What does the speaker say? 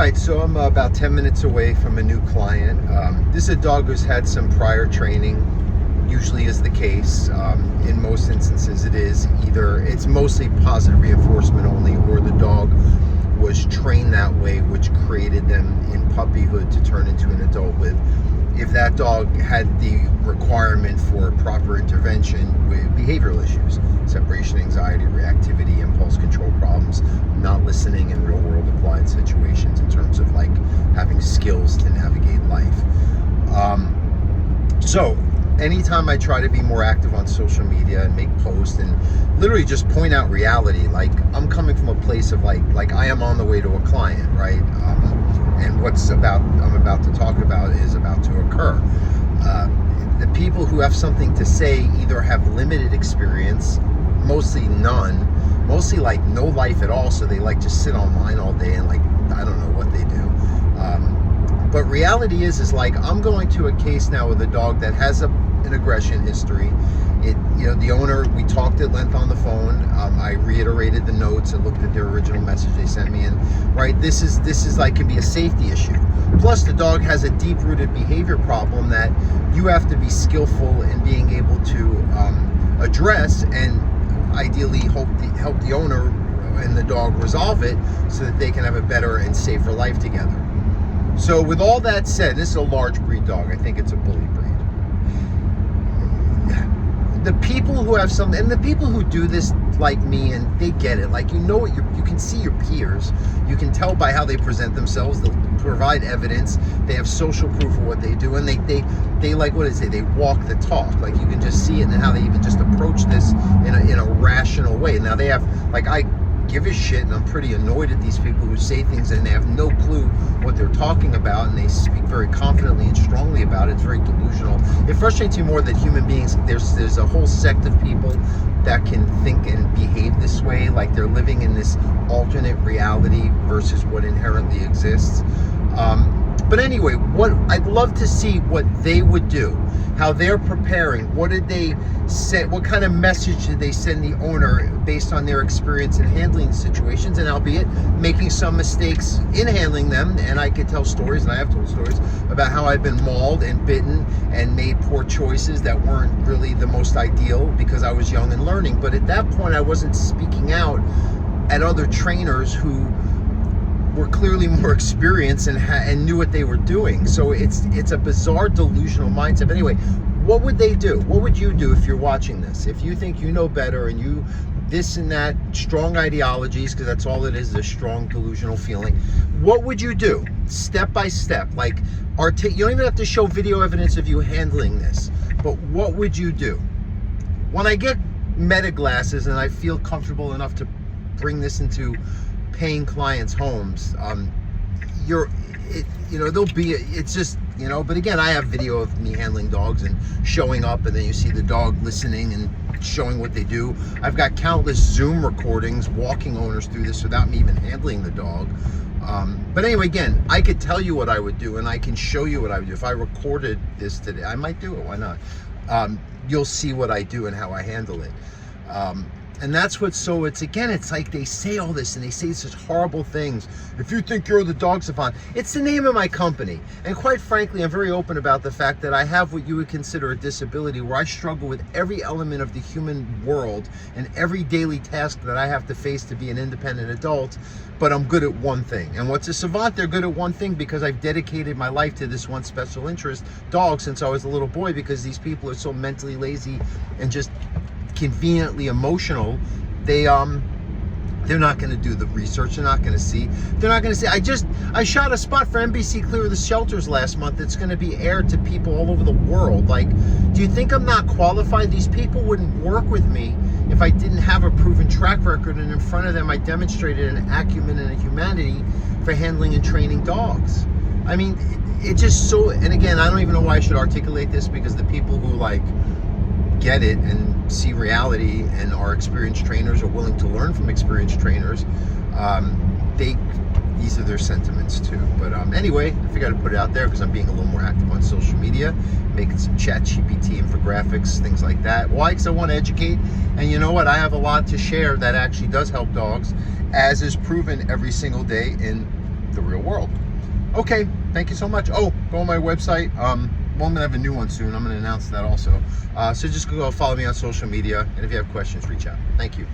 right, so I'm about 10 minutes away from a new client. This is a dog who's had some prior training, usually is the case. In most instances it is either, it's mostly positive reinforcement only, or the dog was trained that way, which created them in puppyhood to turn into an adult with. If that dog had the requirement for proper intervention with behavioral issues, separation anxiety, reactivity, impulse control problems, not listening in real world applied situations in terms of like having skills to navigate life. So anytime I try to be more active on social media and make posts and literally just point out reality, like I'm coming from a place of like I am on the way to a client, right? And what's I'm about to talk about is about to occur. The people who have something to say either have limited experience, mostly none, mostly like no life at all, so they like just sit online all day and like I don't know what they do. But reality is like I'm going to a case now with a dog that has an aggression history. The owner, we talked at length on the phone. I reiterated the notes and looked at their original message they sent me, and right, this is like can be a safety issue. Plus the dog has a deep-rooted behavior problem that you have to be skillful in being able to address, and ideally help the owner and the dog resolve it so that they can have a better and safer life together. So with all that said, this is a large breed dog. I think it's a bully breed. The people who have some, and the people who do this like me, and they get it, like you can see your peers, you can tell by how they present themselves, they'll provide evidence, they have social proof of what they do, and they like, what is it, they walk the talk, like you can just see it and how they even just approach this in a rational way. Now they have, like, I give a shit and I'm pretty annoyed at these people who say things and they have no clue what they're talking about, and they speak very confidently and strongly about it. It's very delusional. It frustrates me more that human beings, there's a whole sect of people that can think and behave this way, like they're living in this alternate reality versus what inherently exists. But anyway, what I'd love to see what they would do, how they're preparing. What did they say? What kind of message did they send the owner based on their experience in handling situations, and albeit making some mistakes in handling them. And I could tell stories, and I have told stories about how I've been mauled and bitten and made poor choices that weren't really the most ideal because I was young and learning. But at that point, I wasn't speaking out at other trainers who were clearly more experienced and knew what they were doing. So it's a bizarre delusional mindset. But anyway, what would they do? What would you do if you're watching this? If you think you know better and you this and that, strong ideologies, because that's all it is, a strong delusional feeling, what would you do step by step? Like, you don't even have to show video evidence of you handling this, but what would you do? When I get meta glasses and I feel comfortable enough to bring this into paying clients' homes, it's just, but again, I have video of me handling dogs and showing up, and then you see the dog listening and showing what they do. I've got countless Zoom recordings walking owners through this without me even handling the dog. But anyway, again, I could tell you what I would do, and I can show you what I would do. If I recorded this today, I might do it. Why not? You'll see what I do and how I handle it. And that's it's like they say all this and they say such horrible things. If you think you're the dog savant, it's the name of my company. And quite frankly, I'm very open about the fact that I have what you would consider a disability, where I struggle with every element of the human world and every daily task that I have to face to be an independent adult, but I'm good at one thing. And what's a savant? They're good at one thing because I've dedicated my life to this one special interest, dogs, since I was a little boy, because these people are so mentally lazy and just conveniently emotional. They're not going to do the research. They're not going to see. They're not going to say, I shot a spot for NBC Clear the Shelters last month that's going to be aired to people all over the world. Like, do you think I'm not qualified? These people wouldn't work with me if I didn't have a proven track record, and in front of them I demonstrated an acumen and a humanity for handling and training dogs. I mean, it's just so, and again, I don't even know why I should articulate this, because the people who get it and see reality and are experienced trainers, or willing to learn from experienced trainers, these are their sentiments too. But anyway, I figured I'd put it out there because I'm being a little more active on social media, making some ChatGPT infographics, things like that. Why? Because I want to educate, and you know what? I have a lot to share that actually does help dogs, as is proven every single day in the real world. Okay, thank you so much. Oh, go on my website. Well, I'm going to have a new one soon. I'm going to announce that also. So just go follow me on social media. And if you have questions, reach out. Thank you.